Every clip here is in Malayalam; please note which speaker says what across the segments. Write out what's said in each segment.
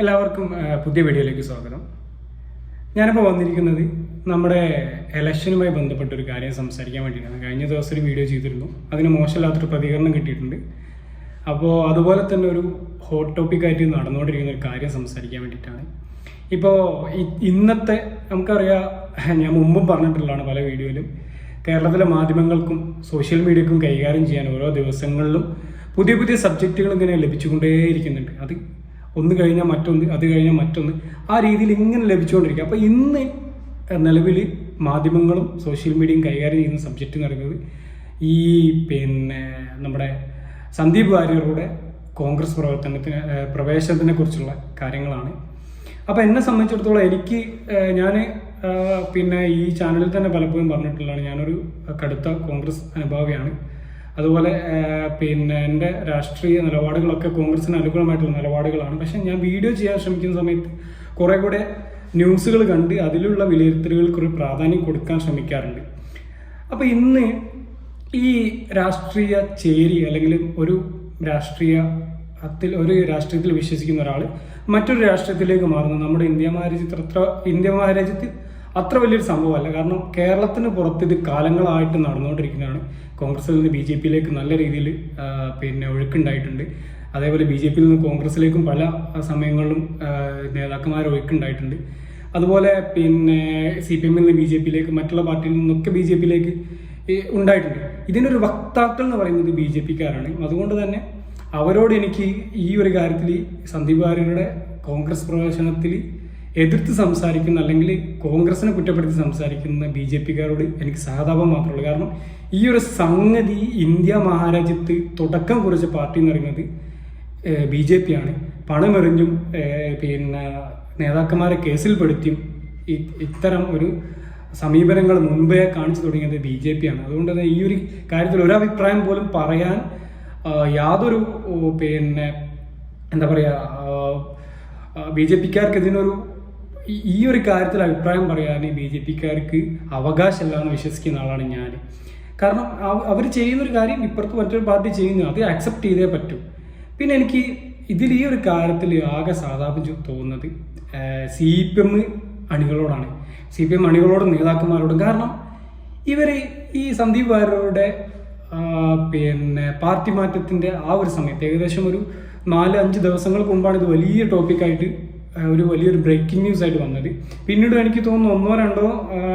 Speaker 1: എല്ലാവർക്കും പുതിയ വീഡിയോയിലേക്ക് സ്വാഗതം. ഞാനിപ്പോൾ വന്നിരിക്കുന്നത് നമ്മുടെ ഇലക്ഷനുമായി ബന്ധപ്പെട്ടൊരു കാര്യം സംസാരിക്കാൻ വേണ്ടിയിട്ടാണ്. കഴിഞ്ഞ ദിവസം ഒരു വീഡിയോ ചെയ്തിരുന്നു, അതിന് മോശമില്ലാത്തൊരു പ്രതികരണം കിട്ടിയിട്ടുണ്ട്. അപ്പോൾ അതുപോലെ തന്നെ ഒരു ഹോട്ട് ടോപ്പിക്കായിട്ട് നടന്നുകൊണ്ടിരിക്കുന്ന ഒരു കാര്യം സംസാരിക്കാൻ വേണ്ടിയിട്ടാണ്. ഇപ്പോൾ ഇന്നത്തെ നമുക്കറിയാം, ഞാൻ മുമ്പും പറഞ്ഞിട്ടുള്ളതാണ് പല വീഡിയോയിലും, കേരളത്തിലെ മാധ്യമങ്ങൾക്കും സോഷ്യൽ മീഡിയക്കും കൈകാര്യം ചെയ്യാൻ ഓരോ ദിവസങ്ങളിലും പുതിയ പുതിയ സബ്ജക്റ്റുകൾ ഇങ്ങനെ ലഭിച്ചുകൊണ്ടേയിരിക്കുന്നുണ്ട്. അത് ഒന്ന് കഴിഞ്ഞാൽ മറ്റൊന്ന്, അത് കഴിഞ്ഞാൽ മറ്റൊന്ന്, ആ രീതിയിൽ ഇങ്ങനെ ലഭിച്ചുകൊണ്ടിരിക്കുക. അപ്പോൾ ഇന്ന് നിലവിൽ മാധ്യമങ്ങളും സോഷ്യൽ മീഡിയയും കൈകാര്യം ചെയ്യുന്ന സബ്ജക്റ്റ് എന്ന് പറയുന്നത് നമ്മുടെ സന്ദീപ് വാര്യരുടെ കോൺഗ്രസ് പ്രവേശനത്തിനെ കുറിച്ചുള്ള കാര്യങ്ങളാണ്. അപ്പോൾ എന്നെ സംബന്ധിച്ചിടത്തോളം ഞാൻ ഈ ചാനലിൽ തന്നെ പലപ്പോഴും പറഞ്ഞിട്ടുള്ളതാണ്, ഞാനൊരു കടുത്ത കോൺഗ്രസ് അനുഭാവിയാണ്. അതുപോലെ എൻ്റെ രാഷ്ട്രീയ നിലപാടുകളൊക്കെ കോൺഗ്രസിന് അനുകൂലമായിട്ടുള്ള നിലപാടുകളാണ്. പക്ഷെ ഞാൻ വീഡിയോ ചെയ്യാൻ ശ്രമിക്കുന്ന സമയത്ത് കുറേ കൂടെ ന്യൂസുകൾ കണ്ട് അതിലുള്ള വിലയിരുത്തലുകൾക്ക് ഒരു പ്രാധാന്യം കൊടുക്കാൻ ശ്രമിക്കാറുണ്ട്. അപ്പോൾ ഇന്ന് ഈ രാഷ്ട്രീയ ചേരി അല്ലെങ്കിൽ ഒരു രാഷ്ട്രീയത്തിൽ വിശ്വസിക്കുന്ന ഒരാൾ മറ്റൊരു രാഷ്ട്രീയത്തിലേക്ക് മാറുന്നത് നമ്മുടെ ഇന്ത്യ മഹാരാജ്യത്ത് അത്ര വലിയൊരു സംഭവമല്ല. കാരണം കേരളത്തിന് പുറത്ത് ഇത് കാലങ്ങളായിട്ട് നടന്നുകൊണ്ടിരിക്കുന്നതാണ്. കോൺഗ്രസിൽ നിന്ന് ബി ജെ പിയിലേക്ക് നല്ല രീതിയിൽ ഒഴുക്കുണ്ടായിട്ടുണ്ട്. അതേപോലെ ബി ജെ പിയിൽ നിന്ന് കോൺഗ്രസിലേക്കും പല സമയങ്ങളിലും നേതാക്കന്മാർ ഒഴുക്കുണ്ടായിട്ടുണ്ട്. അതുപോലെ CPM നിന്ന് ബി ജെ പിയിലേക്ക്, മറ്റുള്ള പാർട്ടിയിൽ നിന്നൊക്കെ ബി ജെ പിയിലേക്ക് ഉണ്ടായിട്ടുണ്ട്. ഇതിനൊരു വക്താക്കൾ എന്ന് പറയുന്നത് ബി ജെ പിക്കാരാണ്. അതുകൊണ്ട് തന്നെ അവരോട് എനിക്ക് ഈ ഒരു കാര്യത്തിൽ സന്ദീപ് വാര്യരുടെ കോൺഗ്രസ് പ്രവേശനത്തിൽ എതിർത്ത് സംസാരിക്കുന്ന, അല്ലെങ്കിൽ കോൺഗ്രസിനെ കുറ്റപ്പെടുത്തി സംസാരിക്കുന്ന ബി ജെ പിക്കാരോട് എനിക്ക് സഹതാപം മാത്രമേ ഉള്ളൂ. കാരണം ഈ ഒരു സംഗതി ഇന്ത്യ മഹാരാജ്യത്ത് തുടക്കം കുറിച്ച പാർട്ടി എന്ന് പറയുന്നത് ബി ജെ പി ആണ്. പണമെറിഞ്ഞും നേതാക്കന്മാരെ കേസിൽപ്പെടുത്തിയും ഇത്തരം ഒരു സമീപനങ്ങൾ മുൻപേ കാണിച്ചു തുടങ്ങിയത് ബി ജെ പി ആണ്. അതുകൊണ്ട് തന്നെ ഈ ഒരു കാര്യത്തിൽ ഒരഭിപ്രായം പോലും പറയാൻ യാതൊരു എന്താ പറയുക, ബി ജെ പിക്കാർക്ക് ഇതിനൊരു ഈ ഒരു കാര്യത്തിൽ അഭിപ്രായം പറയാൻ ബി ജെ പിക്കാർക്ക് അവകാശമില്ല എന്ന് വിശ്വസിക്കുന്ന ആളാണ് ഞാൻ. കാരണം അവർ ചെയ്യുന്നൊരു കാര്യം ഇപ്പുറത്ത് മറ്റൊരു പാർട്ടി ചെയ്യുന്നു, അത് അക്സെപ്റ്റ് ചെയ്തേ പറ്റൂ. പിന്നെ എനിക്ക് ഇതിൽ ഈ ഒരു കാര്യത്തിൽ ആകെ സാധാപം തോന്നുന്നത് CPM അണികളോടാണ്, CPM അണികളോടും നേതാക്കന്മാരോടും. കാരണം ഇവർ ഈ സന്ദീപ് വാര്യരുടെ പാർട്ടി മാറ്റത്തിൻ്റെ ആ ഒരു സമയത്ത് ഏകദേശം ഒരു 4-5 ദിവസങ്ങൾക്ക് മുമ്പാണ് ഇത് വലിയ ടോപ്പിക്കായിട്ട് വലിയൊരു ബ്രേക്കിംഗ് ന്യൂസ് ആയിട്ട് വന്നത്. പിന്നീട് എനിക്ക് തോന്നുന്നു 1-2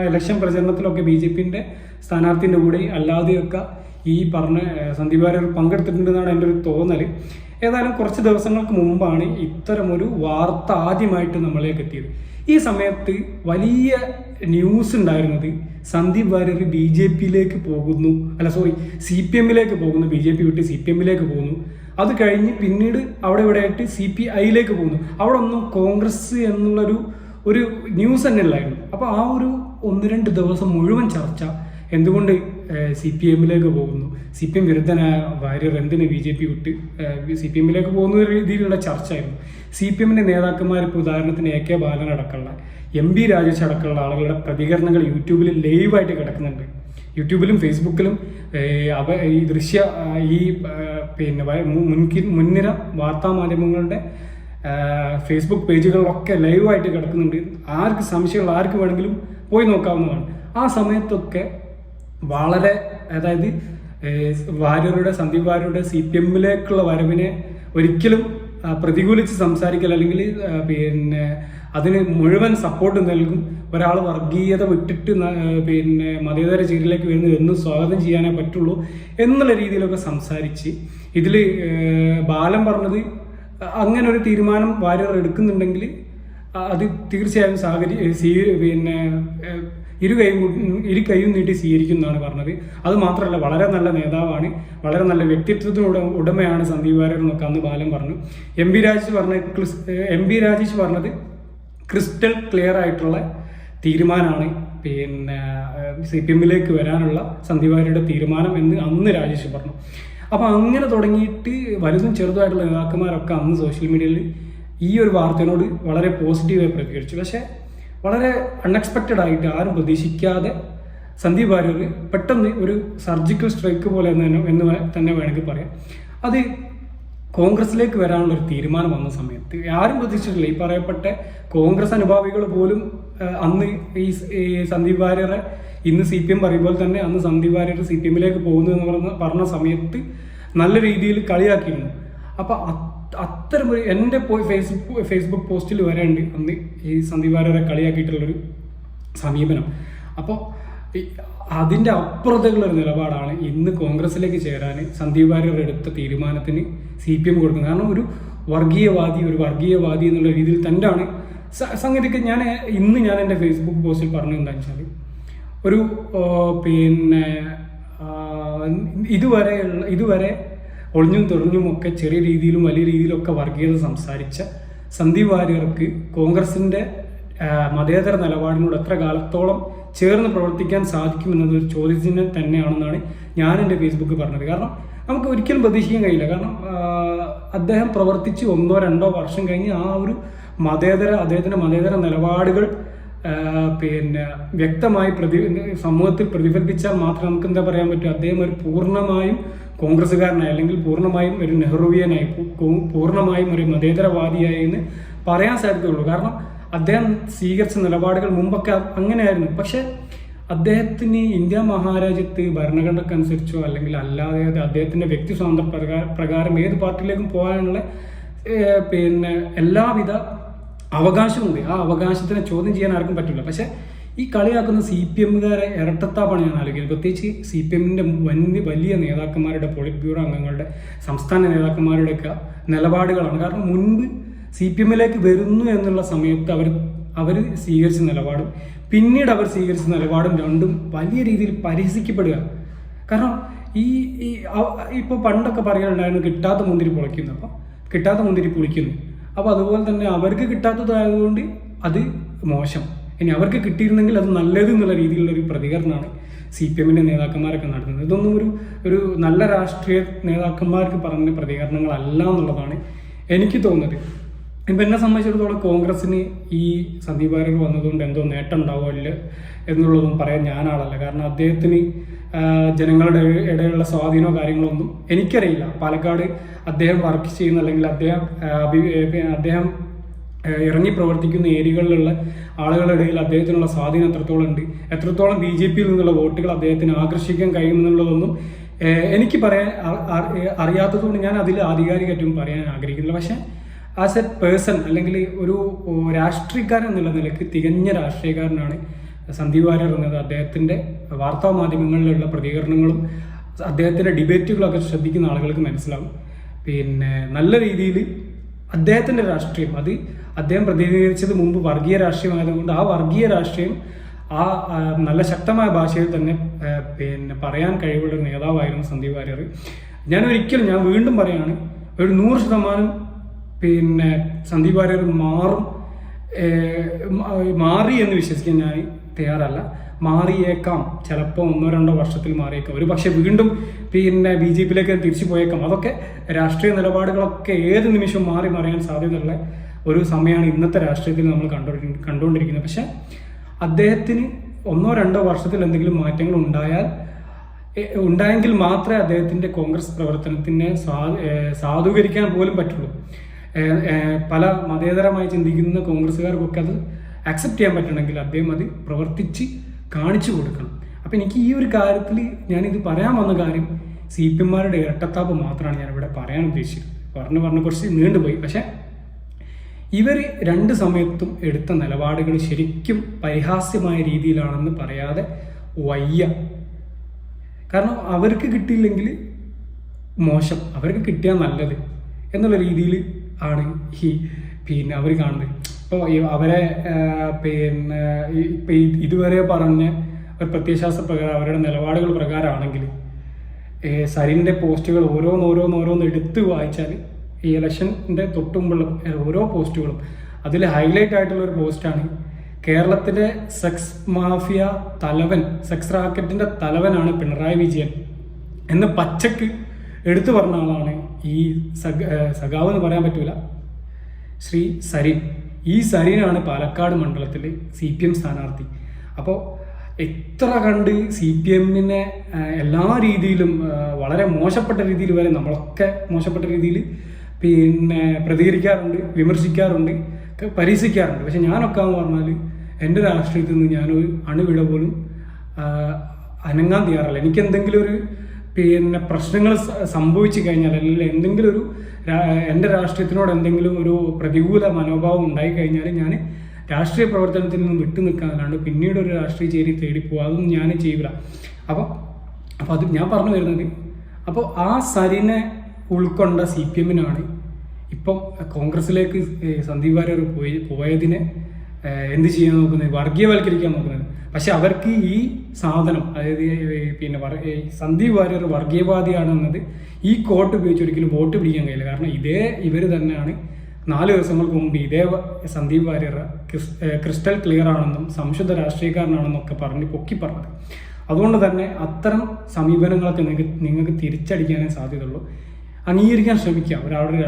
Speaker 1: ഇലക്ഷൻ പ്രചരണത്തിലൊക്കെ ബി ജെ പിൻ്റെ സ്ഥാനാർത്ഥിൻ്റെ കൂടെ അല്ലാതെയൊക്കെ ഈ പറഞ്ഞ സന്ദീപ് വാര്യർ പങ്കെടുത്തിട്ടുണ്ടെന്നാണ് എൻ്റെ ഒരു തോന്നൽ. ഏതായാലും കുറച്ച് ദിവസങ്ങൾക്ക് മുമ്പാണ് ഇത്തരമൊരു വാർത്ത ആദ്യമായിട്ട് നമ്മളിലേക്ക് എത്തിയത്. ഈ സമയത്ത് വലിയ ന്യൂസ് ഉണ്ടായിരുന്നത് സന്ദീപ് വാര്യർ ബി ജെ പിയിലേക്ക് പോകുന്നു, CPM-ലേക്ക് പോകുന്നു, ബി ജെ പി വിട്ട് CPM-ലേക്ക് പോകുന്നു. അത് കഴിഞ്ഞ് പിന്നീട് അവിടെ ആയിട്ട് CPI-ലേക്ക് പോകുന്നു. അവിടെ ഒന്നും കോൺഗ്രസ് എന്നുള്ളൊരു ന്യൂസ് തന്നെ ഇല്ലായിരുന്നു. അപ്പോൾ ആ ഒരു 1-2 ദിവസം മുഴുവൻ ചർച്ച എന്തുകൊണ്ട് CPM-ലേക്ക് പോകുന്നു, CPM വിരുദ്ധനായ വാര്യർ എന്തിന് ബി ജെ പി വിട്ട് CPM-ലേക്ക് പോകുന്ന രീതിയിലുള്ള ചർച്ചയായിരുന്നു. CPM-ന്റെ നേതാക്കന്മാർ, ഇപ്പോൾ ഉദാഹരണത്തിന് AK ബാലൻ അടക്കമുള്ള, MB രാജേഷ് അടക്കമുള്ള ആളുകളുടെ പ്രതികരണങ്ങൾ യൂട്യൂബിൽ ലൈവായിട്ട് കിടക്കുന്നുണ്ട്. യൂട്യൂബിലും ഫേസ്ബുക്കിലും മുൻനിര വാർത്താ മാധ്യമങ്ങളുടെ ഫേസ്ബുക്ക് പേജുകളിലൊക്കെ ലൈവായിട്ട് കിടക്കുന്നുണ്ട്. ആർക്ക് സംശയമുള്ള ആർക്ക് വേണമെങ്കിലും പോയി നോക്കാവുന്നതാണ്. ആ സമയത്തൊക്കെ വളരെ, അതായത് സന്ദീപ് വാര്യരുടെ CPM-ലേക്കുള്ള വരവിനെ ഒരിക്കലും പ്രതികൂലിച്ച് സംസാരിക്കൽ, അല്ലെങ്കിൽ അതിന് മുഴുവൻ സപ്പോർട്ട് നൽകും, ഒരാൾ വർഗീയത വിട്ടിട്ട് മതേതര ചേരിയിലേക്ക് വരുന്നത് എന്നും സ്വാഗതം ചെയ്യാനേ പറ്റുള്ളൂ എന്നുള്ള രീതിയിലൊക്കെ സംസാരിച്ച് ഇതിൽ ബാലൻ പറഞ്ഞത്, അങ്ങനെ ഒരു തീരുമാനം വാര്യർ എടുക്കുന്നുണ്ടെങ്കിൽ അത് തീർച്ചയായും ഇരു കൈയും നീട്ടി സ്വീകരിക്കുന്നതാണ് പറഞ്ഞത്. അത് മാത്രമല്ല, വളരെ നല്ല നേതാവാണ്, വളരെ നല്ല വ്യക്തിത്വത്തിനുള്ള ഉടമയാണ് സന്ദീപ് വാര്യർ എന്നൊക്കെ അന്ന് ബാലൻ പറഞ്ഞു. MB രാജേഷ് പറഞ്ഞത് ക്രിസ്റ്റൽ ക്ലിയർ ആയിട്ടുള്ള തീരുമാനമാണ് CPM-ലേക്ക് വരാനുള്ള സന്ദീപ് വാര്യരുടെ തീരുമാനം എന്ന് അന്ന് രാജേഷ് പറഞ്ഞു. അപ്പോൾ അങ്ങനെ തുടങ്ങിയിട്ട് വലുതും ചെറുതുമായിട്ടുള്ള നേതാക്കന്മാരൊക്കെ അന്ന് സോഷ്യൽ മീഡിയയിൽ ഈ ഒരു വാർത്തയോട് വളരെ പോസിറ്റീവായി പ്രതികരിച്ചു. പക്ഷേ വളരെ അൺഎക്സ്പെക്റ്റഡ് ആയിട്ട്, ആരും പ്രതീക്ഷിക്കാതെ സന്ദീപ് വാര്യർ പെട്ടെന്ന് ഒരു സർജിക്കൽ സ്ട്രൈക്ക് പോലെ എന്ന് തന്നെ വേണമെങ്കിൽ പറയാം. അത് കോൺഗ്രസിലേക്ക് വരാനുള്ള ഒരു തീരുമാനം വന്ന സമയത്ത് ആരും പ്രതീക്ഷിച്ചിട്ടില്ല. ഈ പറയപ്പെട്ട കോൺഗ്രസ് അനുഭാവികൾ പോലും അന്ന് ഈ സന്ദീപ് വാര്യരെ ഇന്ന് CPM പറയുമ്പോൾ തന്നെ അന്ന് സന്ദീപ് വാര്യർ CPMലേക്ക് പോകുന്നു എന്ന് പറഞ്ഞ സമയത്ത് നല്ല രീതിയിൽ കളിയാക്കിയിരുന്നു. അപ്പൊ അത്തരം ഒരു എൻ്റെ ഫേസ്ബുക്ക് പോസ്റ്റിൽ വരെയുണ്ട് അന്ന് ഈ സന്ദീപ് വാര്യരെ കളിയാക്കിയിട്ടുള്ളൊരു സമീപനം. അപ്പോൾ അതിൻ്റെ അപ്പുറത്തുള്ളൊരു നിലപാടാണ് ഇന്ന് കോൺഗ്രസിലേക്ക് ചേരാൻ സന്ദീപ് വാര്യർ എടുത്ത തീരുമാനത്തിന് CPM കൊടുക്കുന്നത്. കാരണം ഒരു വർഗീയവാദി എന്നുള്ള രീതിയിൽ തന്നെയാണ് സംഗതിക്ക്. ഞാൻ എൻ്റെ ഫേസ്ബുക്ക് പോസ്റ്റിൽ പറഞ്ഞു എന്താണെന്ന് വെച്ചാൽ ഒരു പിന്നെ ഇതുവരെ ഒളിഞ്ഞും തെളിഞ്ഞും ഒക്കെ ചെറിയ രീതിയിലും വലിയ രീതിയിലും ഒക്കെ വർഗീയത സംസാരിച്ച സന്ദീപ് വാര്യർക്ക് കോൺഗ്രസിന്റെ മതേതര നിലപാടിനോട് എത്ര കാലത്തോളം ചേർന്ന് പ്രവർത്തിക്കാൻ സാധിക്കുമെന്നത് ഒരു ചോദ്യത്തിന് തന്നെയാണെന്നാണ് ഞാൻ എൻ്റെ ഫേസ്ബുക്കിൽ പറഞ്ഞത്. കാരണം നമുക്ക് ഒരിക്കലും പ്രതീക്ഷിക്കാൻ കഴിയില്ല. കാരണം അദ്ദേഹം പ്രവർത്തിച്ച് 1-2 വർഷം കഴിഞ്ഞ് ആ ഒരു അദ്ദേഹത്തിൻ്റെ മതേതര നിലപാടുകൾ പിന്നെ വ്യക്തമായി സമൂഹത്തിൽ പ്രതിഫലിപ്പിച്ചാൽ മാത്രമേ നമുക്ക് എന്താ പറയാൻ പറ്റൂ, അദ്ദേഹം ഒരു പൂർണ്ണമായും കോൺഗ്രസ്സുകാരനായി അല്ലെങ്കിൽ പൂർണ്ണമായും ഒരു നെഹ്റുവിയനായി പൂർണ്ണമായും ഒരു മതേതരവാദിയായി എന്ന് പറയാൻ സാധിക്കുകയുള്ളൂ. കാരണം അദ്ദേഹം സ്വീകരിച്ച നിലപാടുകൾ മുമ്പൊക്കെ അങ്ങനെയായിരുന്നു. പക്ഷെ അദ്ദേഹത്തിന് ഇന്ത്യ മഹാരാജ്യത്ത് ഭരണഘടനക്കനുസരിച്ചോ അല്ലെങ്കിൽ അല്ലാതെ അദ്ദേഹത്തിന്റെ വ്യക്തി സ്വാതന്ത്ര്യ പ്രകാരം ഏത് പാർട്ടിയിലേക്കും പോകാനുള്ള പിന്നെ എല്ലാവിധ അവകാശമുണ്ട്. ആ അവകാശത്തിനെ ചോദ്യം ചെയ്യാൻ ആർക്കും പറ്റില്ല. പക്ഷെ ഈ കളിയാക്കുന്ന CPMകാരെ ഇരട്ടത്താപ്പാണ് ഞാൻ ആലോചിക്കുന്നത്. പ്രത്യേകിച്ച് CPMന്റെ വലിയ നേതാക്കന്മാരുടെ പോളിറ്റ് ബ്യൂറോ അംഗങ്ങളുടെ സംസ്ഥാന നേതാക്കന്മാരുടെയൊക്കെ നിലപാടുകളാണ്. കാരണം മുൻപ് CPMലേക്ക് വരുന്നു എന്നുള്ള സമയത്ത് അവർ സ്വീകരിച്ച നിലപാടും പിന്നീട് അവർ സ്വീകരിച്ച നിലപാടും രണ്ടും വലിയ രീതിയിൽ പരിഹസിക്കപ്പെടുക. കാരണം ഇപ്പോൾ പണ്ടൊക്കെ പറയാനുണ്ടായിരുന്നു കിട്ടാത്ത മുന്തിരി പൊളിക്കുന്നു. അപ്പം കിട്ടാത്ത മുന്തിരി പൊളിക്കുന്നു. അപ്പോൾ അതുപോലെ തന്നെ അവർക്ക് കിട്ടാത്തതായതുകൊണ്ട് അത് മോശം, ഇനി അവർക്ക് കിട്ടിയിരുന്നെങ്കിൽ അത് നല്ലത് എന്നുള്ള രീതിയിലുള്ള ഒരു പ്രതികരണമാണ് CPMന്റെ നേതാക്കന്മാരൊക്കെ നടത്തുന്നത്. ഇതൊന്നും ഒരു നല്ല രാഷ്ട്രീയ നേതാക്കന്മാർക്ക് പറഞ്ഞ പ്രതികരണങ്ങളല്ല എന്നുള്ളതാണ് എനിക്ക് തോന്നുന്നത്. ഇപ്പം എന്നെ സംബന്ധിച്ചിടത്തോളം കോൺഗ്രസിന് ഈ സന്ദീപ് വാര്യർ വന്നതുകൊണ്ട് എന്തോ നേട്ടം ഉണ്ടാവില്ല എന്നുള്ളതും പറയാൻ ഞാനാളല്ല. കാരണം അദ്ദേഹത്തിന് ജനങ്ങളുടെ ഇടയിലുള്ള സ്വാധീനമോ കാര്യങ്ങളോ ഒന്നും എനിക്കറിയില്ല. പാലക്കാട് അദ്ദേഹം വർക്ക് ചെയ്യുന്ന അല്ലെങ്കിൽ അദ്ദേഹം ഇറങ്ങി പ്രവർത്തിക്കുന്ന ഏരിയകളിലുള്ള ആളുകളുടെ ഇടയിൽ അദ്ദേഹത്തിനുള്ള സ്വാധീനം എത്രത്തോളം ഉണ്ട്, എത്രത്തോളം BJPയിൽ നിന്നുള്ള വോട്ടുകൾ അദ്ദേഹത്തിന് ആകർഷിക്കാൻ കഴിയുമെന്നുള്ളതൊന്നും എനിക്ക് പറയാൻ അറിയാത്തതുകൊണ്ട് ഞാൻ അതിൽ ആധികാരികമായിട്ടും പറയാൻ ആഗ്രഹിക്കുന്നില്ല. പക്ഷെ ആസ് എ പേഴ്സൺ അല്ലെങ്കിൽ ഒരു രാഷ്ട്രീയക്കാരൻ എന്നുള്ള നിലയ്ക്ക് തികഞ്ഞ രാഷ്ട്രീയക്കാരനാണ് സന്ദീപ് വാര്യർ എന്നത്. അദ്ദേഹത്തിൻ്റെ വാർത്താ മാധ്യമങ്ങളിലുള്ള പ്രതികരണങ്ങളും അദ്ദേഹത്തിൻ്റെ ഡിബേറ്റുകളൊക്കെ ശ്രദ്ധിക്കുന്ന ആളുകൾക്ക് മനസ്സിലാവും. പിന്നെ നല്ല രീതിയിൽ അദ്ദേഹത്തിൻ്റെ രാഷ്ട്രീയം അത് അദ്ദേഹം പ്രതിനിധീകരിച്ചത് മുമ്പ് വർഗീയ രാഷ്ട്രീയമായതുകൊണ്ട് ആ വർഗീയ രാഷ്ട്രീയം നല്ല ശക്തമായ ഭാഷയിൽ തന്നെ പിന്നെ പറയാൻ കഴിവുള്ള ഒരു നേതാവായിരുന്നു സന്ദീപ് വാര്യർ. ഞാൻ വീണ്ടും പറയാണ്, ഒരു 100% പിന്നെ സന്ദീപ് വാര്യർ മാറി എന്ന് വിശ്വസിക്കാൻ ഞാൻ തയ്യാറല്ല. മാറിയേക്കാം, ചിലപ്പോൾ 1-2 വർഷത്തിൽ മാറിയേക്കാം, ഒരു പക്ഷെ വീണ്ടും പിന്നെ BJPയിലേക്ക് തിരിച്ചു പോയേക്കാം. അതൊക്കെ രാഷ്ട്രീയ നിലപാടുകളൊക്കെ ഏത് നിമിഷവും മാറിയാൻ സാധ്യതയുള്ള ഒരു സമയമാണ് ഇന്നത്തെ രാഷ്ട്രീയത്തിൽ നമ്മൾ കണ്ടുകൊണ്ടിരിക്കുന്നത്. പക്ഷെ അദ്ദേഹത്തിന് 1-2 വർഷത്തിൽ എന്തെങ്കിലും മാറ്റങ്ങൾ ഉണ്ടായെങ്കിൽ മാത്രമേ അദ്ദേഹത്തിൻ്റെ കോൺഗ്രസ് പ്രവർത്തനത്തിനെ സാധൂകരിക്കാൻ പോലും പറ്റുള്ളൂ. പല മതേതരമായി ചിന്തിക്കുന്ന കോൺഗ്രസ്സുകാർക്കൊക്കെ അത് അക്സെപ്റ്റ് ചെയ്യാൻ പറ്റണമെങ്കിൽ അദ്ദേഹം അത് പ്രവർത്തിച്ച് കാണിച്ചു കൊടുക്കണം. അപ്പം എനിക്ക് ഈ ഒരു കാര്യത്തിൽ ഞാനിത് പറയാൻ വന്ന കാര്യം CPMമാരുടെ ഇരട്ടത്താപ്പ് മാത്രമാണ് ഞാനിവിടെ പറയാൻ ഉദ്ദേശിച്ചത്. പറഞ്ഞ് കുറച്ച് നീണ്ടുപോയി. പക്ഷെ ഇവർ രണ്ട് സമയത്തും എടുത്ത നിലപാടുകൾ ശരിക്കും പരിഹാസ്യമായ രീതിയിലാണെന്ന് പറയാതെ വയ്യ. കാരണം അവർക്ക് കിട്ടിയില്ലെങ്കിൽ മോശം, അവർക്ക് കിട്ടിയാൽ നല്ലത് എന്നുള്ള രീതിയിൽ ആണ് പിന്നെ അവർ കാണുന്നത്. ഇപ്പോൾ അവരെ പിന്നെ ഇപ്പം ഇതുവരെ പറഞ്ഞ ഒരു പ്രത്യയശാസ്ത്ര പ്രകാരം അവരുടെ നിലപാടുകൾ പ്രകാരമാണെങ്കിൽ സരിൻ്റെ പോസ്റ്റുകൾ ഓരോന്നോരോന്ന് എടുത്ത് വായിച്ചാൽ ഈ ഇലക്ഷൻ്റെ തൊട്ടുമുമ്പുള്ള ഓരോ പോസ്റ്റുകളും അതിൽ ഹൈലൈറ്റ് ആയിട്ടുള്ള ഒരു പോസ്റ്റാണ് കേരളത്തിലെ സെക്സ് മാഫിയ തലവൻ, സെക്സ് റാക്കറ്റിൻ്റെ തലവനാണ് പിണറായി വിജയൻ എന്ന് പച്ചക്ക് എടുത്തു പറഞ്ഞ ആളാണ് ഈ സഖാവ് എന്ന് പറയാൻ പറ്റൂല, ശ്രീ സരിൻ. ഈ സരിനാണ് പാലക്കാട് മണ്ഡലത്തിലെ CPM സ്ഥാനാർത്ഥി. അപ്പോൾ എത്ര കണ്ട് CPMനെ എല്ലാ രീതിയിലും വളരെ മോശപ്പെട്ട രീതിയിൽ വരെ നമ്മളൊക്കെ മോശപ്പെട്ട രീതിയിൽ പിന്നെ പ്രതികരിക്കാറുണ്ട്, വിമർശിക്കാറുണ്ട്, പരിഹസിക്കാറുണ്ട്. പക്ഷെ ഞാനൊക്കെ എന്ന് പറഞ്ഞാൽ എൻ്റെ രാഷ്ട്രീയത്തിൽ നിന്ന് ഞാനൊരു അണുവിട പോലും അനങ്ങാൻ തയ്യാറല്ല. എനിക്ക് എന്തെങ്കിലും ഒരു പിന്നെ പ്രശ്നങ്ങൾ സംഭവിച്ചു കഴിഞ്ഞാൽ, അല്ലെങ്കിൽ എന്തെങ്കിലും ഒരു എൻ്റെ രാഷ്ട്രീയത്തിനോട് എന്തെങ്കിലും ഒരു പ്രതികൂല മനോഭാവം ഉണ്ടായിക്കഴിഞ്ഞാൽ ഞാൻ രാഷ്ട്രീയ പ്രവർത്തനത്തിൽ നിന്നും വിട്ടു നിൽക്കാനല്ലാണ്ട് പിന്നീട് ഒരു രാഷ്ട്രീയ ചേരി തേടി പോകുക, അതൊന്നും ഞാൻ ചെയ്യില്ല. അപ്പോൾ അത് ഞാൻ പറഞ്ഞു വരുന്നത്, അപ്പോൾ ആ സരിനെ ഉൾക്കൊണ്ട CPM ഇപ്പം കോൺഗ്രസിലേക്ക് സന്ദീപ് വാര്യർ പോയതിനെ എന്ത് ചെയ്യാൻ നോക്കുന്നത്, വർഗീയവൽക്കരിക്കാൻ നോക്കുന്നത്. പക്ഷെ അവർക്ക് ഈ സാധനം, അതായത് പിന്നെ സന്ദീപ് വാര്യർ വർഗീയവാദിയാണെന്നത് ഈ കോട്ട് ഉപയോഗിച്ച് ഒരിക്കലും വോട്ട് പിടിക്കാൻ കഴിയില്ല. കാരണം ഇവർ തന്നെയാണ് 4 ദിവസങ്ങൾക്ക് മുമ്പ് ഇതേ സന്ദീപ് വാര്യർ ക്രിസ്റ്റൽ ക്ലിയർ ആണെന്നും സംശുദ്ധ രാഷ്ട്രീയക്കാരനാണെന്നൊക്കെ പറഞ്ഞ് പൊക്കി പറഞ്ഞത്. അതുകൊണ്ട് തന്നെ അത്തരം സമീപനങ്ങളൊക്കെ നിങ്ങൾക്ക് തിരിച്ചടിക്കാനേ സാധ്യതയുള്ളൂ. അംഗീകരിക്കാൻ ശ്രമിക്കുക ഒരാളുടെ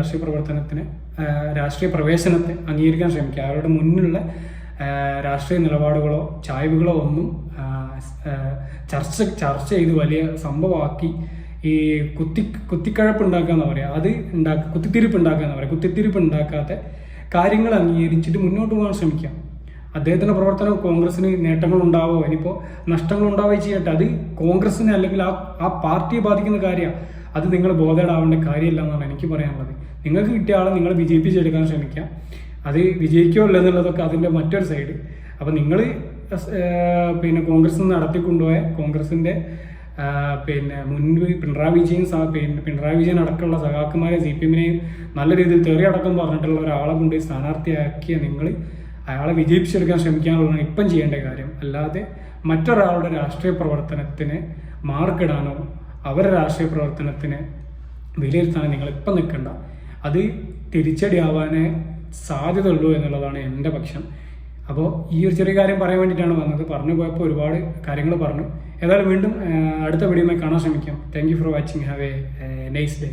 Speaker 1: രാഷ്ട്രീയ പ്രവേശനത്തെ അംഗീകരിക്കാൻ ശ്രമിക്കുക. അവരുടെ മുന്നിലുള്ള രാഷ്ട്രീയ നിലപാടുകളോ ചായ്വുകളോ ഒന്നും ചർച്ച ചെയ്ത് വലിയ സംഭവമാക്കി ഈ കുത്തിക്കഴപ്പ് ഉണ്ടാക്കുക എന്ന് പറയാം, അത് കുത്തിത്തിരിപ്പ് ഉണ്ടാക്കുക എന്ന് പറയാം. കുത്തിത്തിരിപ്പ് ഉണ്ടാക്കാത്ത കാര്യങ്ങൾ അംഗീകരിച്ചിട്ട് മുന്നോട്ട് പോകാൻ ശ്രമിക്കാം. അദ്ദേഹത്തിൻ്റെ പ്രവർത്തനം കോൺഗ്രസിന് നേട്ടങ്ങളുണ്ടാവോ, ഇനിയിപ്പോൾ നഷ്ടങ്ങളുണ്ടാവുകയോ ചെയ്യട്ടെ, അത് കോൺഗ്രസിനെ അല്ലെങ്കിൽ ആ പാർട്ടിയെ ബാധിക്കുന്ന കാര്യമാണ്. അത് നിങ്ങൾ ബോധേഡാവേണ്ട കാര്യമില്ല എന്നാണ് എനിക്ക് പറയാനുള്ളത്. നിങ്ങൾക്ക് കിട്ടിയ ആളെ നിങ്ങൾ വിജയിപ്പിച്ചെടുക്കാൻ ശ്രമിക്കാം. അത് വിജയിക്കോ ഇല്ല എന്നുള്ളതൊക്കെ അതിൻ്റെ മറ്റൊരു സൈഡ്. അപ്പോൾ നിങ്ങൾ പിന്നെ കോൺഗ്രസ് നടത്തിക്കൊണ്ടുപോയ കോൺഗ്രസിൻ്റെ പിന്നെ മുൻപ് പിണറായി വിജയൻ അടക്കമുള്ള സഖാക്കന്മാരെ CPM നല്ല രീതിയിൽ തെറിയടക്കം പറഞ്ഞിട്ടുള്ള ഒരാളെ കൊണ്ട് സ്ഥാനാർത്ഥിയാക്കിയ നിങ്ങൾ അയാളെ വിജയിപ്പിച്ചെടുക്കാൻ ശ്രമിക്കാനുള്ളതാണ് ഇപ്പം ചെയ്യേണ്ട കാര്യം. അല്ലാതെ മറ്റൊരാളുടെ രാഷ്ട്രീയ പ്രവർത്തനത്തിന് മാർക്കിടാനോ അവരുടെ രാഷ്ട്രീയ പ്രവർത്തനത്തിന് വിലയിരുത്താനോ നിങ്ങളിപ്പം നിൽക്കണ്ട. അത് തിരിച്ചടിയാവാനേ സാധ്യതയുള്ളൂ എന്നുള്ളതാണ് എൻ്റെ പക്ഷം. അപ്പോൾ ഈ ഒരു ചെറിയ കാര്യം പറയാൻ വേണ്ടിയിട്ടാണ് വന്നത്. പറഞ്ഞു പോയപ്പോൾ ഒരുപാട് കാര്യങ്ങൾ പറഞ്ഞു. ഏതായാലും വീണ്ടും അടുത്ത വീഡിയോയുമായി കാണാൻ ശ്രമിക്കാം. Thank you for watching. Have A nice day.